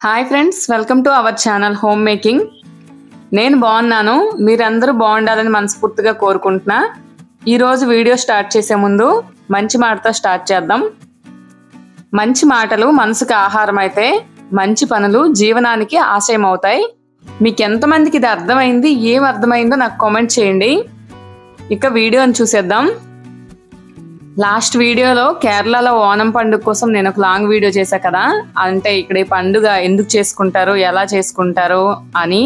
Hi friends, welcome to our channel home making. నేను బాగున్నాను, మీరందరూ బాగుండాలని మనస్ఫూర్తిగా కోరుకుంటున్నా. ఈరోజు వీడియో స్టార్ట్ చేసే ముందు మంచి మాటతో స్టార్ట్ చేద్దాం. మంచి మాటలు మనసుకు ఆహారం అయితే మంచి పనులు జీవనానికి ఆశయం అవుతాయి. మీకు ఎంతమందికి ఇది అర్థమైంది, ఏం అర్థమైందో నాకు కామెంట్ చేయండి. ఇక వీడియోని చూసేద్దాం. లాస్ట్ వీడియోలో కేరళలో ఓనం పండుగ కోసం నేను ఒక లాంగ్ వీడియో చేశా కదా, అంటే ఇక్కడ ఈ పండుగ ఎందుకు చేసుకుంటారు, ఎలా చేసుకుంటారు అని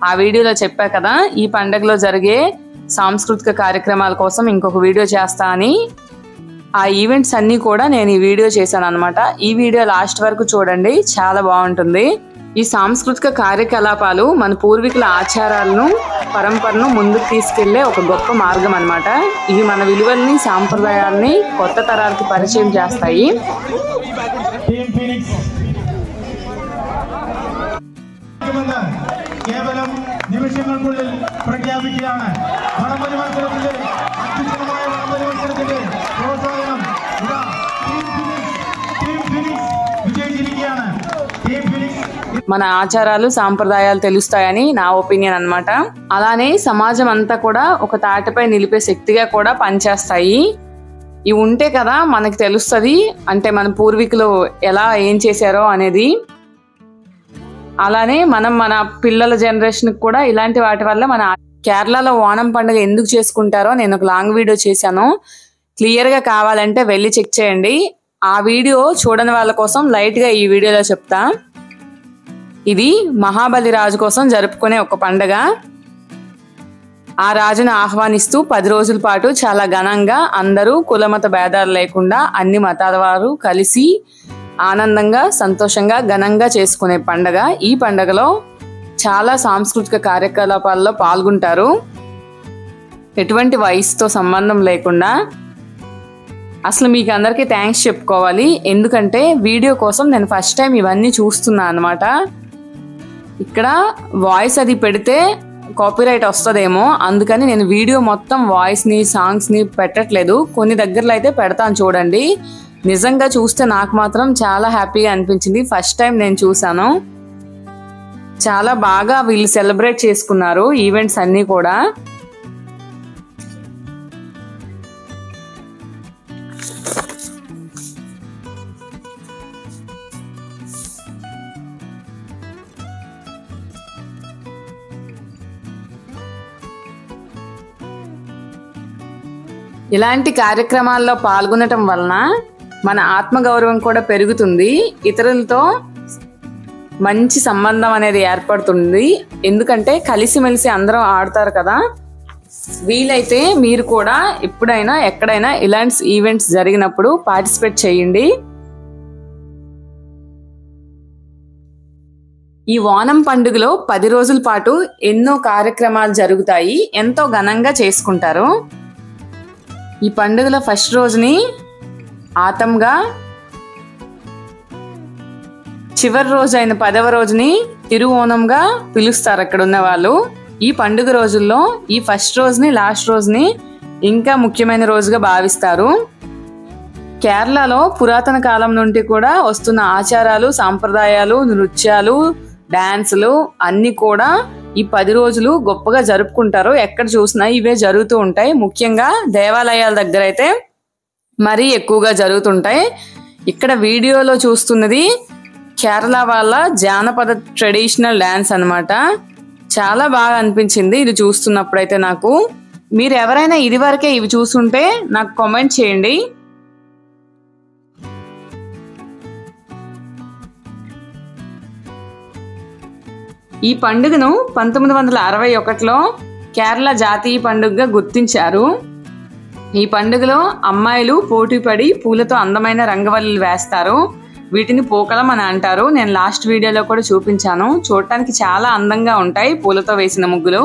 ఆ వీడియోలో చెప్పా కదా. ఈ పండుగలో జరిగే సాంస్కృతిక కార్యక్రమాల కోసం ఇంకొక వీడియో చేస్తా అని ఆ ఈవెంట్స్ అన్నీ కూడా నేను ఈ వీడియో చేశాను అనమాట. ఈ వీడియో లాస్ట్ వరకు చూడండి, చాలా బాగుంటుంది. ఈ సాంస్కృతిక కార్యకలాపాలు మన పూర్వీకుల ఆచారాలను, పరంపరను ముందుకు తీసుకెళ్లే ఒక గొప్ప మార్గం అన్నమాట. ఇవి మన విలువల్ని, సాంప్రదాయాల్ని కొత్త తరాలకి పరిచయం చేస్తాయి. మన ఆచారాలు, సాంప్రదాయాలు తెలుస్తాయని నా ఒపీనియన్ అన్నమాట. అలానే సమాజం అంతా కూడా ఒక తాటిపై నిలిపే శక్తిగా కూడా పనిచేస్తాయి. ఇవి ఉంటే కదా మనకి తెలుస్తుంది, అంటే మన పూర్వీకులు ఎలా ఏం చేశారో అనేది. అలానే మనం మన పిల్లల జనరేషన్కి కూడా ఇలాంటి వాటి వల్ల మన కేరళలో ఓనం పండుగ ఎందుకు చేసుకుంటారో నేను ఒక లాంగ్ వీడియో చేశాను. క్లియర్గా కావాలంటే వెళ్ళి చెక్ చేయండి. ఆ వీడియో చూడని వాళ్ళ కోసం లైట్గా ఈ వీడియోలో చెప్తా. ఇది మహాబలి రాజు కోసం జరుపుకునే ఒక పండగ. ఆ రాజును ఆహ్వానిస్తూ 10 రోజుల పాటు చాలా ఘనంగా అందరూ కులమత భేదాలు లేకుండా అన్ని మతాల వారు కలిసి ఆనందంగా, సంతోషంగా, ఘనంగా చేసుకునే పండగ. ఈ పండగలో చాలా సాంస్కృతిక కార్యకలాపాల్లో పాల్గొంటారు. ఎటువంటి వయసుతో సంబంధం లేకుండా. అసలు మీకు అందరికీ థ్యాంక్స్ చెప్పుకోవాలి, ఎందుకంటే వీడియో కోసం నేను ఫస్ట్ టైం ఇవన్నీ చూస్తున్నా అనమాట. ఇక్కడ వాయిస్ అది పెడితే కాపీరైట్ వస్తుందేమో, అందుకని నేను వీడియో మొత్తం వాయిస్ని, సాంగ్స్ని పెట్టట్లేదు. కొన్ని దగ్గరలో అయితే పెడతాను చూడండి. నిజంగా చూస్తే నాకు మాత్రం చాలా హ్యాపీగా అనిపించింది. ఫస్ట్ టైం నేను చూసాను. చాలా బాగా వీళ్ళు సెలబ్రేట్ చేసుకున్నారు ఈవెంట్స్ అన్నీ కూడా. ఇలాంటి కార్యక్రమాల్లో పాల్గొనటం వలన మన ఆత్మగౌరవం కూడా పెరుగుతుంది. ఇతరులతో మంచి సంబంధం అనేది ఏర్పడుతుంది. ఎందుకంటే కలిసిమెలిసి అందరం ఆడతారు కదా. వీలైతే మీరు కూడా ఎప్పుడైనా ఎక్కడైనా ఇలాంటి ఈవెంట్స్ జరిగినప్పుడు పార్టిసిపేట్ చేయండి. ఈ ఓనం పండుగలో 10 రోజుల పాటు ఎన్నో కార్యక్రమాలు జరుగుతాయి. ఎంతో ఘనంగా చేసుకుంటారు. ఈ పండుగల ఫస్ట్ రోజుని ఆతంగా, చివరి రోజు అయిన 10వ రోజుని తిరువోనంగా పిలుస్తారు అక్కడ ఉన్న వాళ్ళు. ఈ పండుగ రోజుల్లో ఈ ఫస్ట్ రోజుని, లాస్ట్ రోజుని ఇంకా ముఖ్యమైన రోజుగా భావిస్తారు. కేరళలో పురాతన కాలం నుండి కూడా వస్తున్న ఆచారాలు, సాంప్రదాయాలు, నృత్యాలు, డాన్సులు అన్నీ కూడా ఈ 10 రోజులు గొప్పగా జరుపుకుంటారు. ఎక్కడ చూసినా ఇవే జరుగుతూ ఉంటాయి. ముఖ్యంగా దేవాలయాల దగ్గర అయితే మరీ ఎక్కువగా జరుగుతుంటాయి. ఇక్కడ వీడియోలో చూస్తున్నది కేరళ వాళ్ళ జానపద ట్రెడిషనల్ డాన్స్ అన్నమాట. చాలా బాగా అనిపించింది ఇది చూస్తున్నప్పుడైతే నాకు. మీరు ఎవరైనా ఇదివరకే ఇవి చూస్తుంటే నాకు కామెంట్ చేయండి. ఈ పండుగను 1961లో కేరళ జాతీయ పండుగగా గుర్తించారు. ఈ పండుగలో అమ్మాయిలు పోటీపడి పూలతో అందమైన రంగవల్లులు వేస్తారు. వీటిని పోకలం అని అంటారు. నేను లాస్ట్ వీడియోలో కూడా చూపించాను. చూడటానికి చాలా అందంగా ఉంటాయి పూలతో వేసిన ముగ్గులు.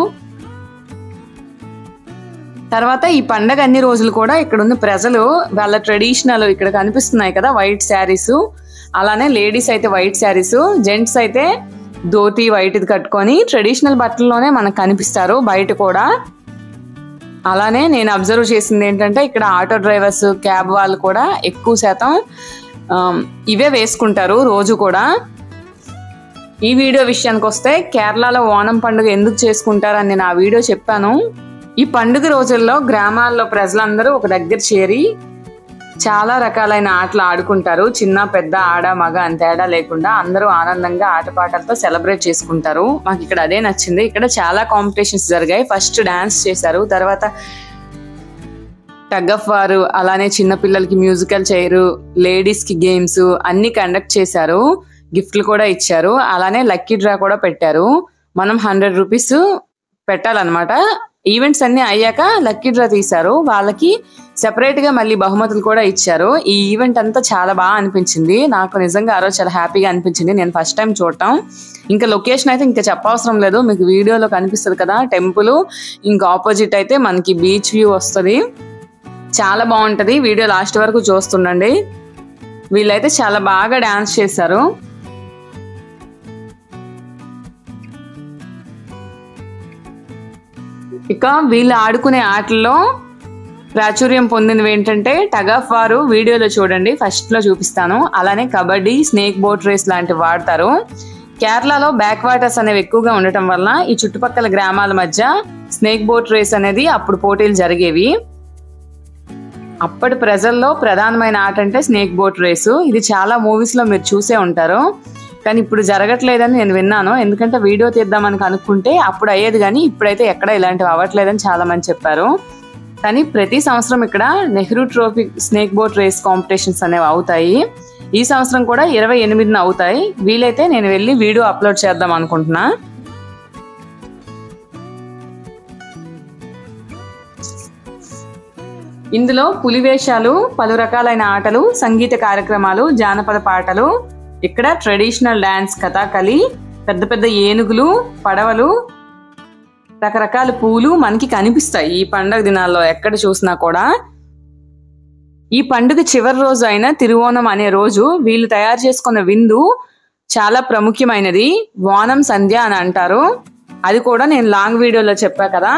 తర్వాత ఈ పండగ అన్ని రోజులు కూడా ఇక్కడ ఉన్న ప్రజలు వాళ్ళ ట్రెడిషనల్ ఇక్కడ కనిపిస్తున్నాయి కదా వైట్ శారీస్, అలానే లేడీస్ అయితే వైట్ శారీస్, జెంట్స్ అయితే ధోతి వైట్ది కట్టుకొని ట్రెడిషనల్ బట్టల్లోనే మనకు కనిపిస్తారు బయట కూడా. అలానే నేను అబ్జర్వ్ చేసింది ఏంటంటే ఇక్కడ ఆటో డ్రైవర్స్, క్యాబ్ వాళ్ళు కూడా ఎక్కువ శాతం ఇవే వేసుకుంటారు రోజు కూడా. ఈ వీడియో విషయానికి వస్తే కేరళలో ఓణం పండుగ ఎందుకు చేసుకుంటారని నేను ఆ వీడియో చెప్పాను. ఈ పండుగ రోజుల్లో గ్రామాల్లో ప్రజలందరూ ఒక దగ్గర చేరి చాలా రకాలైన ఆటలు ఆడుకుంటారు. చిన్న పెద్ద ఆడ మగ అని తేడా లేకుండా అందరూ ఆనందంగా ఆటపాటలతో సెలబ్రేట్ చేసుకుంటారు. మాకు ఇక్కడ అదే నచ్చింది. ఇక్కడ చాలా కాంపిటీషన్స్ జరిగాయి. ఫస్ట్ డాన్స్ చేశారు, తర్వాత టగ్ ఆఫ్ వార్, అలానే చిన్న పిల్లలకి మ్యూజికల్ చైర్, లేడీస్ కి గేమ్స్ అన్ని కండక్ట్ చేశారు. గిఫ్ట్లు కూడా ఇచ్చారు. అలానే లక్కీ డ్రా కూడా పెట్టారు. మనం 100 రూపీస్ పెట్టాలన్నమాట. ఈవెంట్స్ అన్ని అయ్యాక లక్కీ డ్రా తీశారు. వాళ్ళకి సెపరేట్ గా మళ్ళీ బహుమతులు కూడా ఇచ్చారు. ఈ ఈవెంట్ అంతా చాలా బాగా అనిపించింది. నాకు నిజంగా ఆ రోజు చాలా హ్యాపీగా అనిపించింది. నేను ఫస్ట్ టైం చూడటం. ఇంకా లొకేషన్ అయితే ఇంకా చెప్పవసరం లేదు, మీకు వీడియోలో కనిపిస్తుంది కదా టెంపుల్. ఇంకా ఆపోజిట్ అయితే మనకి బీచ్ వ్యూ వస్తుంది. చాలా బాగుంటది. వీడియో లాస్ట్ వరకు చూస్తుండండి. వీళ్ళైతే చాలా బాగా డాన్స్ చేశారు. ఇక వీళ్ళు ఆడుకునే ఆటల్లో ప్రాచుర్యం పొందినవి ఏంటంటే టగ్ ఆఫ్ వార్ వీడియోలో చూడండి, ఫస్ట్ లో చూపిస్తాను. అలానే కబడ్డీ, స్నేక్ బోట్ రేస్ లాంటివి వాడతారు. కేరళలో బ్యాక్ వాటర్స్ అనేవి ఎక్కువగా ఉండటం వల్ల ఈ చుట్టుపక్కల గ్రామాల మధ్య స్నేక్ బోట్ రేస్ అనేది అప్పుడు పోటీలు జరిగేవి. అప్పటి ప్రజల్లో ప్రధానమైన ఆట అంటే స్నేక్ బోట్ రేసు. ఇది చాలా మూవీస్ లో మీరు చూసే ఉంటారు, కానీ ఇప్పుడు జరగట్లేదని నేను విన్నాను. ఎందుకంటే వీడియో తీద్దామని అనుకుంటే అప్పుడు అయ్యేది, కానీ ఇప్పుడైతే ఎక్కడ ఇలాంటివి అవ్వట్లేదని చాలా మంది చెప్పారు. కానీ ప్రతి సంవత్సరం ఇక్కడ Nehru trophy snake boat race competitions అనేవి అవుతాయి. ఈ సంవత్సరం కూడా 28న అవుతాయి. వీలైతే నేను వెళ్ళి వీడియో అప్లోడ్ చేద్దాం అనుకుంటున్నా. ఇందులో పులివేషాలు, పలు రకాలైన ఆటలు, సంగీత కార్యక్రమాలు, జానపద పాటలు, ఇక్కడ ట్రెడిషనల్ డాన్స్, కథాకళి, పెద్ద పెద్ద ఏనుగులు, పడవలు, రకరకాల పూలు మనకి కనిపిస్తాయి ఈ పండుగ దినాల్లో ఎక్కడ చూసినా కూడా. ఈ పండుగ చివరి రోజు అయిన తిరువోణం అనే రోజు వీళ్ళు తయారు చేసుకున్న విందు చాలా ప్రాముఖ్యమైనది. ఓణం సంధ్య అని అంటారు. అది కూడా నేను లాంగ్ వీడియోలో చెప్పా కదా.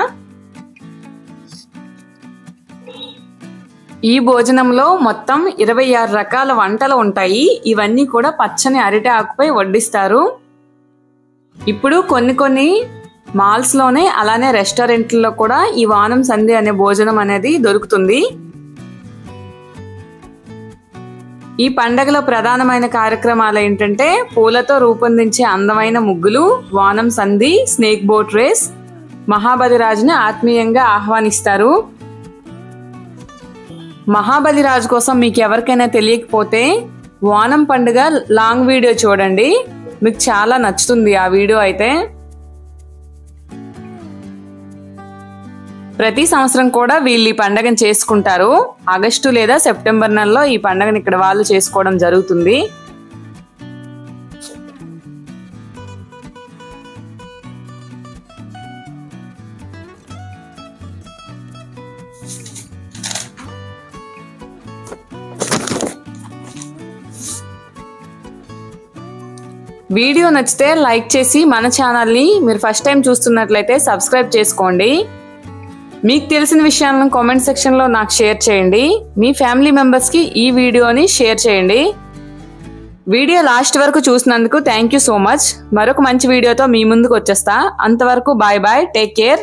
ఈ భోజనంలో మొత్తం 26 రకాల వంటలు ఉంటాయి. ఇవన్నీ కూడా పచ్చని అరిటాకుపై ఆకుపై వడ్డిస్తారు. ఇప్పుడు కొన్ని మాల్స్ లోనే అలానే రెస్టారెంట్లలో కూడా ఈ ఓణం సంధ్య అనే భోజనం అనేది దొరుకుతుంది. ఈ పండగలో ప్రధానమైన కార్యక్రమాలు ఏంటంటే పూలతో రూపొందించే అందమైన ముగ్గులు, ఓణం సంధి, స్నేక్ బోట్ రేస్, మహాబలి రాజుని ఆత్మీయంగా ఆహ్వానిస్తారు. మహాబలి రాజు కోసం మీకు ఎవరికైనా తెలియకపోతే ఓణం పండుగ లాంగ్ వీడియో చూడండి, మీకు చాలా నచ్చుతుంది ఆ వీడియో అయితే. ప్రతి సంవత్సరం కూడా వీళ్ళు ఈ పండుగను చేసుకుంటారు. ఆగస్టు లేదా సెప్టెంబర్ నెలలో ఈ పండుగను ఇక్కడ వాళ్ళు చేసుకోవడం జరుగుతుంది. వీడియో నచ్చితే లైక్ చేసి మన ఛానల్ని మీరు ఫస్ట్ టైం చూస్తున్నట్లయితే సబ్స్క్రైబ్ చేసుకోండి. మీకు తెలిసిన విషయాలను కామెంట్ సెక్షన్లో నాకు షేర్ చేయండి. మీ ఫ్యామిలీ మెంబర్స్కి ఈ వీడియోని షేర్ చేయండి. వీడియో లాస్ట్ వరకు చూసినందుకు థ్యాంక్ యూ సో మచ్. మరొక మంచి వీడియోతో మీ ముందుకు వచ్చేస్తా. అంతవరకు బాయ్ బాయ్, టేక్ కేర్.